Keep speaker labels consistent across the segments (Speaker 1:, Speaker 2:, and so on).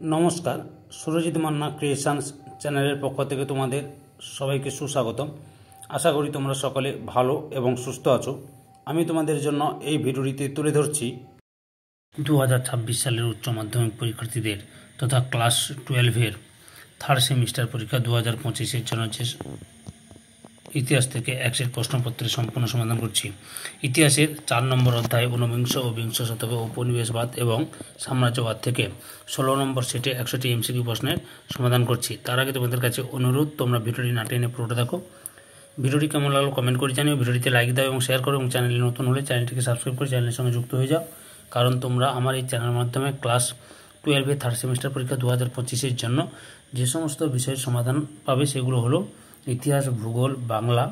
Speaker 1: নমস্কার, সুরজিৎ মান্না ক্রিয়েশনস চ্যানেলের পক্ষ থেকে তোমাদের সবাইকে সুস্বাগতম। আশা করি তোমরা সকলে ভালো এবং সুস্থ আছো। আমি তোমাদের জন্য এই ভিডিওটিতে তুলে ধরছি 2026 সালের উচ্চ মাধ্যমিক পরীক্ষার্থীদের তথা ক্লাস 12-এর থার্ড সেমিস্টার পরীক্ষা 2025-এর জন্য যে ইতিহাস থেকে একশের প্রশ্নপত্রের সম্পূর্ণ সমাধান করছি। ইতিহাসের 4 নম্বর অধ্যায় ঊনবিংশ ও বিংশ শতকে উপনিবেশবাদ এবং সাম্রাজ্যবাদ থেকে 16 নম্বর সেটে 100টি এমসিকিউ প্রশ্নের সমাধান করছি। তার আগে তোমাদের কাছে অনুরোধ, তোমরা ভিডিওটি না টেনে পুরোটা দেখো। ভিডিওটি কেমন লাগলো কমেন্ট করে জানিও, ভিডিওটিতে লাইক দাও এবং শেয়ার করো, এবং চ্যানেলে নতুন হলে চ্যানেলটিকে সাবস্ক্রাইব করে চ্যানেলের সঙ্গে যুক্ত হয়ে যাও, কারণ তোমরা আমার এই চ্যানেলের মাধ্যমে ক্লাস 12-এর থার্ড সেমিস্টার পরীক্ষা 2025-এর জন্য যে সমস্ত বিষয়ের সমাধান পাবে সেগুলো হলো ইতিহাস, ভূগোল, বাংলা,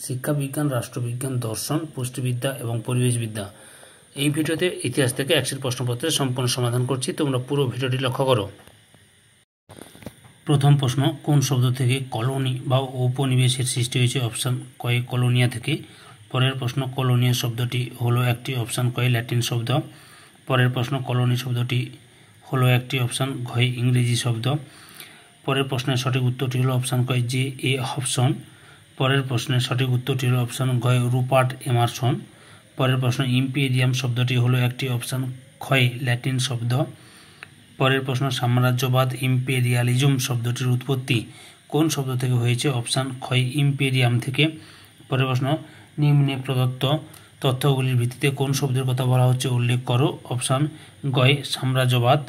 Speaker 1: শিক্ষাবিজ্ঞান, রাষ্ট্রবিজ্ঞান, দর্শন, পুষ্টিবিদ্যা এবং পরিবেশবিদ্যা। এই ভিডিওতে ইতিহাস থেকে একশের প্রশ্নপত্রের সম্পূর্ণ সমাধান করছি, তোমরা পুরো ভিডিওটি লক্ষ্য করো। প্রথম প্রশ্ন, কোন শব্দ থেকে কলোনি বা উপনিবেশের সৃষ্টি হয়েছে? অপশান কয়ে কলোনিয়া থেকে। পরের প্রশ্ন, কলোনিয়া শব্দটি হলো একটি, অপশান কয়ে ল্যাটিন শব্দ। পরের প্রশ্ন, কলোনি শব্দটি হলো একটি, অপশান ঘয় ইংরেজি শব্দ। পরের প্রশ্নের সঠিক উত্তরটি হলো অপশান কয় জে এ হবসন। পরের প্রশ্নের সঠিক উত্তরটি হলো অপশান ঘয় রুপার্ট এমারসন। পরের প্রশ্ন, ইম্পেরিয়াম শব্দটি হলো একটি, অপশান ক্ষয় ল্যাটিন শব্দ। পরের প্রশ্ন, সাম্রাজ্যবাদ ইম্পেরিয়ালিজম শব্দটির উৎপত্তি কোন শব্দ থেকে হয়েছে? অপশান ক্ষয় ইম্পেরিয়াম থেকে। পরের প্রশ্ন, নিম্নে প্রদত্ত তথ্যগুলির ভিত্তিতে কোন শব্দের কথা বলা হচ্ছে উল্লেখ করো? অপশান গয় সাম্রাজ্যবাদ।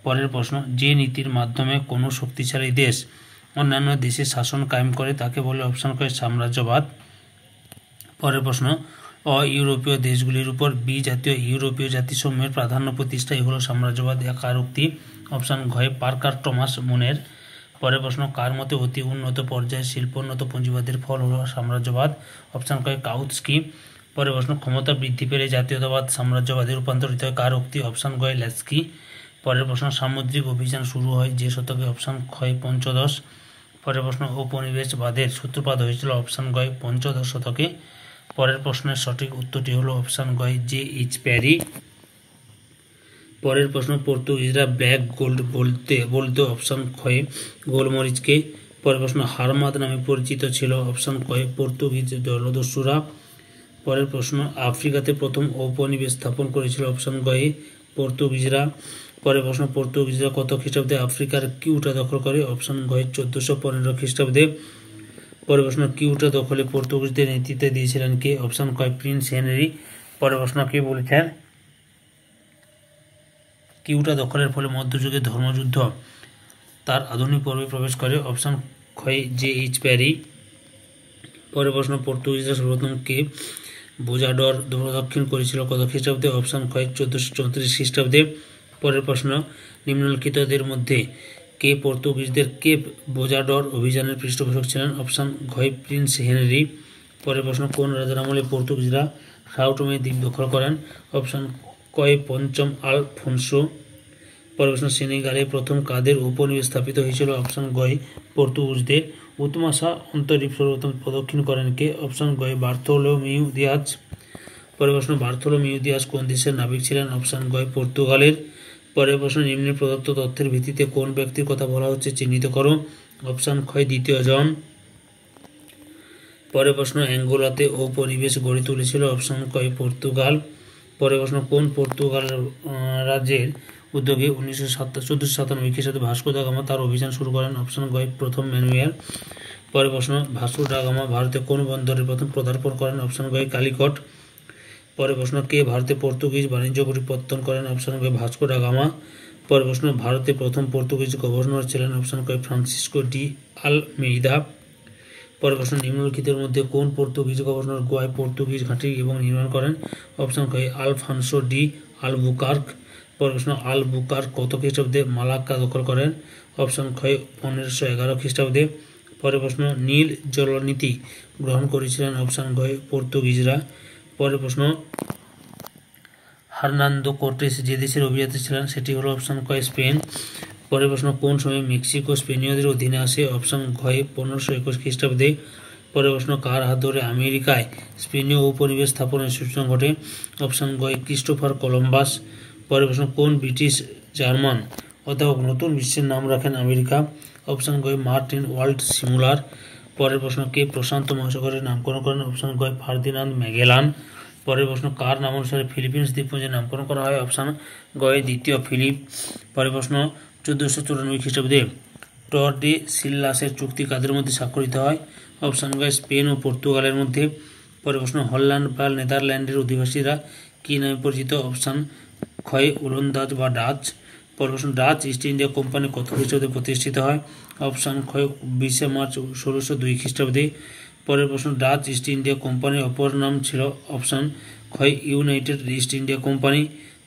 Speaker 1: পরের প্রশ্ন, যে নীতির মাধ্যমে কোনো শক্তিশালী দেশ অন্যান্য দেশের শাসন কায়েম করে তাকে বলে? অপশান কয় সাম্রাজ্যবাদ। পরের প্রশ্ন, ইউরোপীয় দেশগুলির উপর জাতীয় ইউরোপীয় জাতিসমূহের প্রাধান্য প্রতিষ্ঠাই হলো সাম্রাজ্যবাদ কার উক্তি? অপশান ঘয় পার্কার টমাস মুনের। পরের প্রশ্ন, কার মতে অতি উন্নত পর্যায়ে শিল্পোন্নত পুঁজিবাদের ফল হলো সাম্রাজ্যবাদ? অপশান কয় কাউৎস্কি। পরের প্রশ্ন, ক্ষমতা বৃদ্ধি পেলে জাতীয়তাবাদ সাম্রাজ্যবাদে রূপান্তরিত হয় কার উক্তি? অপশান গয় ল্যাস্কি। পরের প্রশ্ন, সামুদ্রিক অভিযান শুরু হয় যে শতকে? অপশান ক্ষয় পঞ্চদশ। পরের প্রশ্ন, উপনিবেশবাদের সূত্রপাত হয়েছিল? অপশান গয় পঞ্চদশ শতকে। পরের প্রশ্নের সঠিক উত্তরটি হলো অপশান গয় জে এইচ প্যারি। পরের প্রশ্ন, পর্তুগিজরা ব্ল্যাক গোল্ড বলতে অপশান ক্ষয়ে গোলমরিচকে। পরের প্রশ্ন, হারমাদ নামে পরিচিত ছিল? অপশান ক্ষয়ে পর্তুগিজ জলদস্যুরা। পরের প্রশ্ন, আফ্রিকাতে প্রথম ঔপনিবেশ স্থাপন করেছিল? অপশান গয়ে পর্তুগিজরা। পরের প্রশ্ন, পর্তুগিজরা কত খ্রিস্টাব্দে আফ্রিকার কিউটা দখল করে? অপশান গয়ে 1415 খ্রিস্টাব্দে। পরের প্রশ্ন, কিউটা দখলে পর্তুগিজদের নেতৃত্ব দিয়েছিলেন কে? অপশান কয় প্রিন্স হেনরি। পরের প্রশ্ন, কে বলেছেন কিউটা দখলের ফলে মধ্যযুগের ধর্মযুদ্ধ তার আধুনিক পর্বে প্রবেশ করে? অপশান ক্ষয় জে এইচ প্যারি। পরের প্রশ্ন, পর্তুগিজরা সর্বপ্রথম কে বোজাডর প্রদক্ষিণ করেছিল কত খ্রিস্টাব্দে? অপশান ক্ষয় 1434 খ্রিস্টাব্দে। পরের প্রশ্ন, নিম্নলিখিতদের মধ্যে কে পর্তুগিজদের কেপ বোজাডর অভিযানের পৃষ্ঠপোষক ছিলেন? অপশান ঘয় প্রিন্স হেনরি। পরের প্রশ্ন, কোন রাজার আমলে পর্তুগিজরা সাও টমে দ্বীপ দখল করেন? অপশান কয় পঞ্চম আলফোনসো। পরের প্রশ্ন, সেনেগালে প্রথম কাদের উপনিবেশ স্থাপিত হয়েছিল? অপশান গয় পর্তুগিজদের। উতমাসা অন্তরীপ সর্বপ্রথম প্রদক্ষিণ করেন কে? অপশান গয় বার্থোলোমিউ দিয়াজ। পরের প্রশ্ন, বার্থোলোমিউ দিয়াজ কোন দেশের নাবিক ছিলেন? অপশান গয় পর্তুগালের। পরের প্রশ্ন, নিম্নে প্রদত্ত তথ্যের ভিত্তিতে কোন ব্যক্তির কথা বলা হচ্ছে চিহ্নিত করো? অপশান ক্ষয় দ্বিতীয় জন। পরের প্রশ্ন, অ্যাঙ্গোলাতে ঔপনিবেশ গড়ে তুলেছিল? অপশান কয় পর্তুগাল। পরের প্রশ্ন, কোন পর্তুগাল রাজ্যের উদ্যোগে 1497 খ্রিস্টাব্দে ভাস্কো দা গামা তার অভিযান শুরু করেন? অপশান গয় প্রথম ম্যানুয়েল। পরের প্রশ্ন, ভাস্কো দা গামা ভারতে কোন বন্দরে প্রথম পদার্পণ করেন? অপশান গয় কালিকট। পরের প্রশ্ন, কে ভারতে পর্তুগিজ বাণিজ্য পরিবর্তন করেন? অপশান গয় ভাস্কো দা গামা। পরের প্রশ্ন, ভারতে প্রথম পর্তুগিজ গভর্নর ছিলেন? অপশান কয় ফ্রান্সিসকো ডি আলমেইদা। পরের প্রশ্ন, নিম্নলিখিতের মধ্যে কোন পর্তুগিজ গভর্নর গোয়ায় পর্তুগিজ ঘাঁটি এবং নির্মাণ করেন? অপশান কয় আলফানসো ডি আলবুকার্ক। পরের প্রশ্ন, আলবুকার্ক কত খ্রিস্টাব্দে মালাক্কা দখল করেন? অপশান ক্ষয় 1511 খ্রিস্টাব্দে। পরের প্রশ্ন, নীল জলনীতি গ্রহণ করেছিলেন? অপশান গয় পর্তুগিজরা। পরের প্রশ্ন, হার্নান্দো কোর্টেস যে দেশের অভিযাত্রী ছিলেন সেটি হলো? অপশান কয় স্পেন। পরের প্রশ্ন, কোন সময় মেক্সিকো স্পেনীয়দের অধীনে আসে? অপশান ঘয়ে 1521 খ্রিস্টাব্দে। পরের প্রশ্ন, কার হাত ধরে আমেরিকায় স্পেনীয় উপনিবেশ স্থাপনের সূচনা ঘটে? অপশান গয় ক্রিস্টোফার কলম্বাস। পরের প্রশ্ন, কোন ব্রিটিশ জার্মান অধ্যাপক নতুন বিশ্বের নাম রাখেন আমেরিকা। অপশন গ মার্টিন ওয়াল্ড সিমুলার। পরের প্রশ্ন কে প্রশান্ত মহাসাগরের নামকরণ করেন? অপশন গ ফার্দিনান্দ ম্যাগেলান। পরের প্রশ্ন কার নাম অনুসারে ফিলিপিন্স দ্বীপপুঞ্জের নামকরণ করা হয়? অপশন গ দ্বিতীয় ফিলিপ। পরের প্রশ্ন 1494 খ্রিস্টাব্দে টর্ডেসিল্লাসের চুক্তি কাদের মধ্যে স্বাক্ষরিত হয়? অপশন গ স্পেন ও পর্তুগালের মধ্যে। পরের প্রশ্ন হল্যান্ড বা নেদারল্যান্ডের অধিবাসীরা কী নামে পরিচিত? অপশন ক্ষয় ওলন্দাজ বা ডাচ। পরের প্রশ্ন ডাচ ইস্ট ইন্ডিয়া কোম্পানি কত খ্রিস্টাব্দে প্রতিষ্ঠিত হয়? অপশন ক্ষয় 20 মার্চ 1602 খ্রিস্টাব্দে। পরের প্রশ্ন ডাচ ইস্ট ইন্ডিয়া কোম্পানির অপর নাম ছিল? অপশন ক্ষয় ইউনাইটেড ইস্ট ইন্ডিয়া কোম্পানি।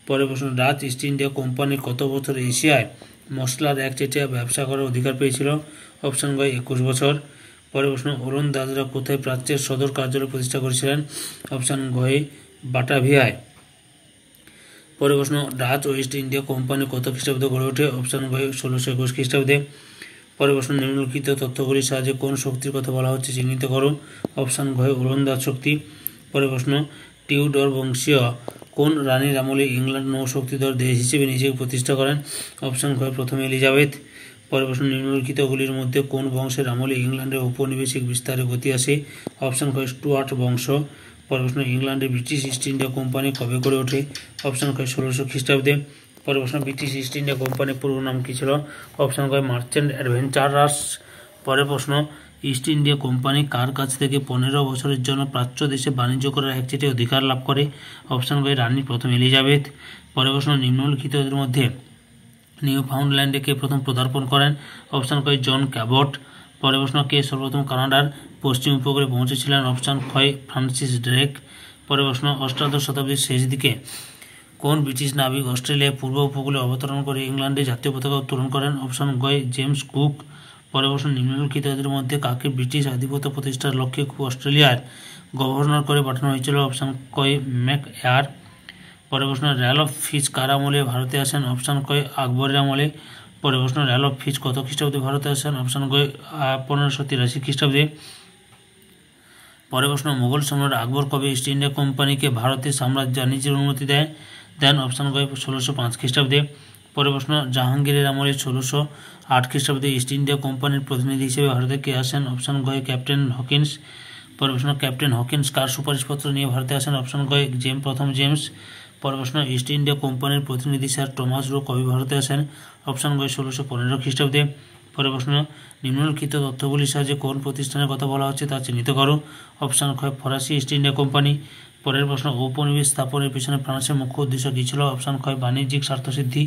Speaker 1: পরের প্রশ্ন ডাচ ইস্ট ইন্ডিয়া কোম্পানি কত বছর এশিয়ায় মশলার একচেটিয়া ব্যবসা করার অধিকার পেয়েছিল? অপশন গ 21 বছর। পরের প্রশ্ন ওলন্দাজরা কোথায় প্রাচ্যের সদর কার্যালয় প্রতিষ্ঠা করেছিলেন? অপশন গ বাটাভিয়ায়। পরের প্রশ্ন ডাচ ও ইস্ট ইন্ডিয়া কোম্পানি কত খ্রিস্টাব্দে গড়ে ওঠে? অপশন গ 1621 খ্রিস্টাব্দে। পরের প্রশ্ন নিম্নলিখিত তথ্যগুলির সাহায্যে কোন শক্তির কথা বলা হচ্ছে চিহ্নিত করো? অপশন গ ওলন্দাজ শক্তি। পরের প্রশ্ন টিউডর বংশীয় কোন রানীর আমলে ইংল্যান্ড নৌশক্তিধর দেশ হিসেবে নিজেকে প্রতিষ্ঠা করেন? অপশন গ প্রথম এলিজাবেথ। পরের প্রশ্ন নিম্নলিখিতগুলির মধ্যে কোন বংশের আমলে ইংল্যান্ডের ঔপনিবেশিক বিস্তারে গতি আসে? অপশন গ স্টুয়ার্ট বংশ। পরের প্রশ্ন ইংল্যান্ডে ব্রিটিশ ইস্ট ইন্ডিয়া কোম্পানি কবে গড়ে ওঠে? অপশন গ 1600 খ্রিস্টাব্দে। পরের প্রশ্ন ব্রিটিশ ইস্ট ইন্ডিয়া কোম্পানির পূর্ব নাম কী ছিল? অপশন গ মার্চেন্ট অ্যাডভেঞ্চারার্স। পরের প্রশ্ন ইস্ট ইন্ডিয়া কোম্পানি কার কাছ থেকে 15 বছরের জন্য প্রাচ্য দেশে বাণিজ্য করার একচেটিয়া অধিকার লাভ করে? অপশন গ রানী প্রথম এলিজাবেথ। পরের প্রশ্ন নিম্নলিখিতদের মধ্যে নিউ ফাউন্ডল্যান্ডে কে প্রথম পদার্পণ করেন? অপশন ক জন ক্যাবট। পরের প্রশ্ন কে সর্বপ্রথম কানাডার পশ্চিম উপকূলে পৌঁছেছিলেন? অপশন ক্ষয় ফ্রান্সিস ড্রেক। পরের প্রশ্ন অষ্টাদশ শতাব্দীর শেষ দিকে কোন ব্রিটিশ নাবিক অস্ট্রেলিয়ার পূর্ব উপকূলে অবতরণ করে ইংল্যান্ডে জাতীয় পতাকা উত্তোলন করেন? অপশন গ জেমস কুক। পরের প্রশ্ন নিম্নলিখিতদের মধ্যে কাকে ব্রিটিশ আধিপত্য প্রতিষ্ঠার লক্ষ্যে অস্ট্রেলিয়ার গভর্নর করে পাঠানো হয়েছিল? অপশন ক ম্যাক এয়ার। পরের প্রশ্ন র্যালফ ফিচ কার আমলে ভারতে আসেন? অপশন ক আকবরের আমলে। পরের প্রশ্ন র্যালফ ফিচ কত খ্রিস্টাব্দে ভারতে আসেন? অপশন ক 1583 খ্রিস্টাব্দে। পরের প্রশ্ন মুঘল সম্রাট আকবর কবে ইস্ট ইন্ডিয়া কোম্পানিকে ভারতের সাম্রাজ্য বাণিজ্যের অনুমতি দেন? অপশন ক 1605 খ্রিস্টাব্দে। পরের প্রশ্ন জাহাঙ্গীরের আমলে 1608 খ্রিস্টাব্দে ইস্ট ইন্ডিয়া কোম্পানির প্রতিনিধি হিসেবে ভারতে কে আসেন? অপশন গ ক্যাপ্টেন হকিন্স। পরের প্রশ্ন ক্যাপ্টেন হকিন্স কার সুপারিশপত্র নিয়ে ভারতে আসেন? অপশন গ প্রথম জেমস। পরের প্রশ্ন ইস্ট ইন্ডিয়া কোম্পানির প্রতিনিধি স্যার টমাস রো কবে ভারতে আসেন? অপশন গ 1615 খ্রিস্টাব্দে। পরের প্রশ্ন নিম্নলিখিত তথ্যগুলির সাহায্যে কোন প্রতিষ্ঠানের কথা বলা হচ্ছে তা চিহ্নিত করো? অপশন খ ফরাসি ইস্ট ইন্ডিয়া কোম্পানি। পরের প্রশ্ন ঔপনিবেশ স্থাপনের পিছনে ফ্রান্সের মুখ্য উদ্দেশ্য কী ছিল? অপশন খ বাণিজ্যিক স্বার্থসিদ্ধি।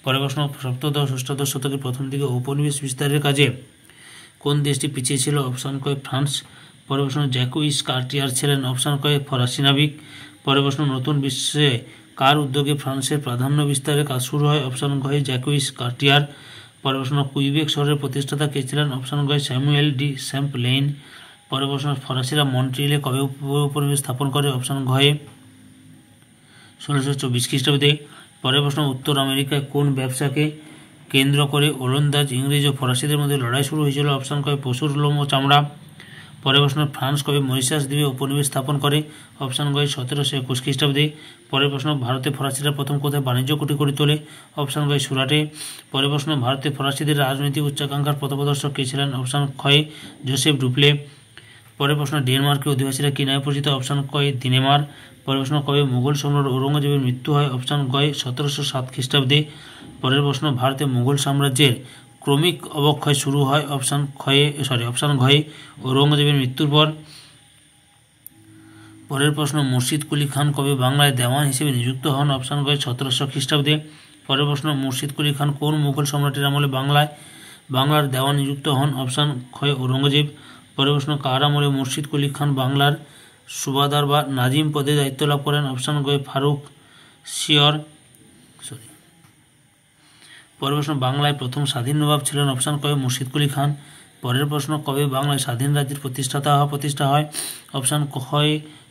Speaker 1: পরের প্রশ্ন সপ্তদশ অষ্টাদশ শতকের প্রথম দিকে ঔপনিবেশ বিস্তারের কাজে কোন দেশটি পিছিয়ে ছিল? অপশন ক ফ্রান্স। পরের প্রশ্ন জ্যাকুইস কার্টিয়ার ছিলেন? অপশন ক ফরাসি নাবিক। পরের প্রশ্ন নতুন বিশ্বে কার উদ্যোগে ফ্রান্সের প্রাধান্য বিস্তারের কাজ শুরু হয়? অপশন গ জ্যাকুইস কার্টিয়ার। পরের প্রশ্ন কুইবেক শহরের প্রতিষ্ঠাতা কে ছিলেন? অপশন গ স্যামুয়েল ডি চ্যাম্পলেইন। পরের প্রশ্ন ফরাসিরা মন্ট্রিলে কবে উপনিবেশ স্থাপন করে? অপশন ঘ 1624 খ্রিস্টাব্দে। পরের প্রশ্ন উত্তর আমেরিকায় কোন ব্যবসাকে কেন্দ্র করে ওলন্দাজ ইংরেজ ও ফরাসিদের মধ্যে লড়াই শুরু হয়েছিল? অপশন ক পশুর লোম ও চামড়া। পরের প্রশ্ন ফ্রান্স কবে মরিশাস দ্বীপে উপনিবেশ স্থাপন করে? অপশন গ 1721 খ্রিস্টাব্দে। পরের প্রশ্ন ভারতে ফরাসিরা প্রথম কোথায় বাণিজ্য কুঠি করে তোলে? অপশন গ সুরাটে। পরের প্রশ্ন ভারতে ফরাসিদের রাজনৈতিক উচ্চাকাঙ্ক্ষার পথপ্রদর্শক কে ছিলেন? অপশন খ জোসেফ ডুপ্লে। পরের প্রশ্ন ডেনমার্কের অধিবাসীরা কী নামে পরিচিত? অপশন ক দিনেমার। পরের প্রশ্ন কবে মুঘল সম্রাট ঔরঙ্গজেবের মৃত্যু হয়? অপশন গ 1707 খ্রিস্টাব্দে। পরের প্রশ্ন ভারতে মুঘল সাম্রাজ্যের ক্রমিক অবক্ষয় শুরু হয়? অপশন ঘ ঔরঙ্গজেবের মৃত্যুর পর। পরের প্রশ্ন মুর্শিদ কুলি খান কবে বাংলায় দেওয়ান হিসেবে নিযুক্ত হন? অপশন গ 1700 খ্রিস্টাব্দে। পরের প্রশ্ন মুর্শিদ কুলি খান কোন মুঘল সম্রাটের আমলে বাংলার দেওয়ান নিযুক্ত হন? অপশন খ ঔরঙ্গজেব। পরের প্রশ্ন কার আমলে মুর্শিদ কুলি খান বাংলার সুবাদার বা নাজিম পদে দায়িত্ব লাভ করেন? অপশন গ ফারুক শিয়র। পরের প্রশ্ন বাংলায় প্রথম স্বাধীন নবাব ছিলেন? অপশন ক মুর্শিদ কুলি খান। পরের প্রশ্ন কবে বাংলায় স্বাধীন রাজ্যের প্রতিষ্ঠা হয়? অপশন খ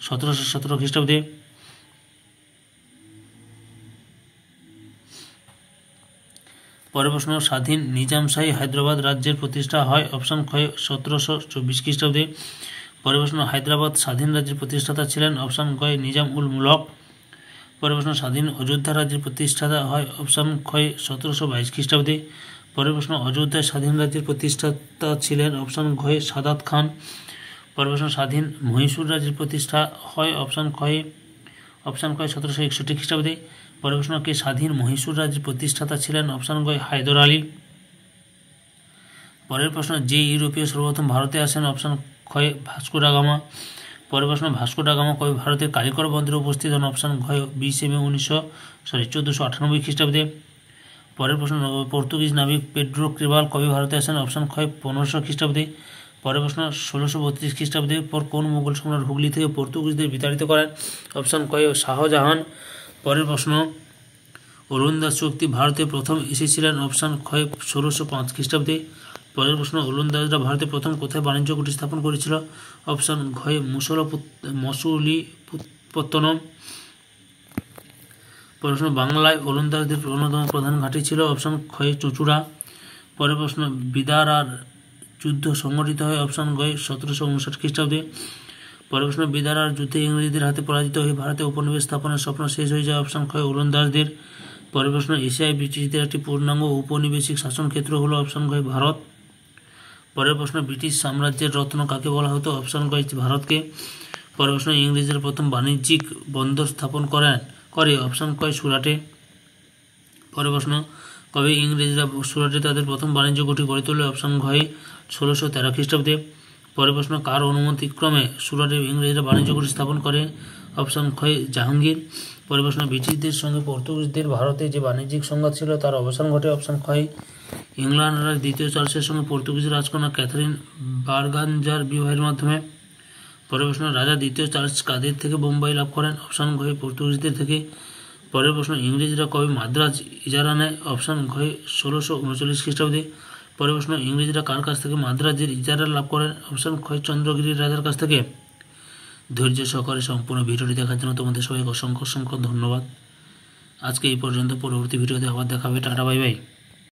Speaker 1: 1717 খ্রিস্টাব্দে। পরের প্রশ্ন স্বাধীন নিজামশাহী হায়দ্রাবাদ রাজ্যের প্রতিষ্ঠা হয়? অপশন খ 1724 খ্রিস্টাব্দে। পরের প্রশ্ন হায়দ্রাবাদ স্বাধীন রাজ্যের প্রতিষ্ঠাতা ছিলেন? অপশন গ নিজাম উল মুলক। পরের প্রশ্ন স্বাধীন অযোধ্যা রাজ্যের প্রতিষ্ঠাতা হয় অপশান ক্ষয় 1722 খ্রিস্টাব্দে। পরের প্রশ্ন অযোধ্যায় স্বাধীন রাজ্যের প্রতিষ্ঠাতা ছিলেন অপশান ঘয়ে সাদাত খান। পরের প্রশ্ন স্বাধীন মহীশূর রাজ্যের প্রতিষ্ঠা হয় অপশান ক্ষয় 1761 খ্রিস্টাব্দে। পরের প্রশ্ন কে স্বাধীন মহীশূর রাজ্যের প্রতিষ্ঠাতা ছিলেন অপশান গয় হায়দর আলী। পরের প্রশ্ন যে ইউরোপীয় সর্বপ্রথম ভারতে আসেন অপশান ক্ষয় ভাস্কো ডা গামা। পরের প্রশ্ন ভাস্কো ডা গামা কবে ভারতের কালিকর বন্দরে উপস্থিত হন অপশান ঘয় 20 মে 1498 খ্রিস্টাব্দে। পরের প্রশ্ন পর্তুগিজ নাবিক পেড্রো ক্রিবাল কবে ভারতে আসেন অপশান ক্ষয় 1500 খ্রিস্টাব্দে। পরের প্রশ্ন 1632 খ্রিস্টাব্দের পর কোন মুঘল সম্রাট হুগলি থেকে পর্তুগিজদের বিতাড়িত করেন অপশান ক্ষয় শাহজাহান। পরের প্রশ্ন ওলন্দাজ শক্তি ভারতে প্রথম এসেছিলেন অপশান ক্ষয় 1605 খ্রিস্টাব্দে। পরের প্রশ্ন ওলন্দাজরা ভারতে প্রথম কোথায় বাণিজ্য কুঠি স্থাপন করেছিল অপশান ঘয় মসুলিপত্তনম। প্রশ্ন বাংলায় ওলন্দাজদের অন্যতম প্রধান ঘাঁটি ছিল অপশান ক্ষয় চুঁচুড়া। পরের প্রশ্ন বিদারার যুদ্ধ সংগঠিত হয় অপশান গয় 1759 খ্রিস্টাব্দে। পরের প্রশ্ন বিদারার যুদ্ধে ইংরেজদের হাতে পরাজিত হয়ে ভারতে উপনিবেশ স্থাপনের স্বপ্ন শেষ হয়ে যায় অপশান ক্ষয় ওলন্দাজদের। পরের প্রশ্ন এশিয়ায় ব্রিটিশদের একটি পূর্ণাঙ্গ ঔপনিবেশিক শাসন ক্ষেত্র হলো অপশান গয় ভারত। পরের প্রশ্ন ব্রিটিশ সাম্রাজ্যের রত্ন কাকে বলা হতো অপশান গয় ভারতকে। পরের প্রশ্ন ইংরেজরা প্রথম বাণিজ্যিক বন্দর স্থাপন করে অপশান কয় সুরাটে। পরের প্রশ্ন কবে ইংরেজরা সুরাটে তাদের প্রথম বাণিজ্য ঘাঁটি গড়ে তোলে অপশান ঘয়ে 1613 খ্রিস্টাব্দে। পরের প্রশ্ন কার অনুমতিক্রমে সুরাটে ইংরেজরা বাণিজ্য ঘাঁটি স্থাপন করে অপশান ক্ষয় জাহাঙ্গীর। পরের প্রশ্ন ব্রিটিশদের সঙ্গে পর্তুগিজদের ভারতে যে বাণিজ্যিক সংঘাত ছিল তার অবসান ঘটে অপশান ক্ষয় ইংল্যান্ড রাজ দ্বিতীয় চার্লসের সঙ্গে পর্তুগিজ রাজকন্যা ক্যাথারিন বারগাঞ্জার বিবাহের মাধ্যমে। পরের প্রশ্ন রাজা দ্বিতীয় চার্লস কাদের থেকে বোম্বাই লাভ করেন অপশান ঘয়ে পর্তুগিজদের থেকে। পরের প্রশ্ন ইংরেজরা কবে মাদ্রাজ ইজারা নেয় অপশান ঘয়ে 1639 খ্রিস্টাব্দে। পরের প্রশ্ন ইংরেজরা কার কাছ থেকে মাদ্রাজের ইজারা লাভ করেন অপশান ক্ষয় চন্দ্রগিরির রাজার কাছ থেকে। ধৈর্য সহকারে সম্পূর্ণ ভিডিওটি দেখার জন্য তোমাদের সবাইকে অসংখ্য ধন্যবাদ। আজকে এই পর্যন্ত, পরবর্তী ভিডিওতে আবার দেখাবে। Tata bye bye.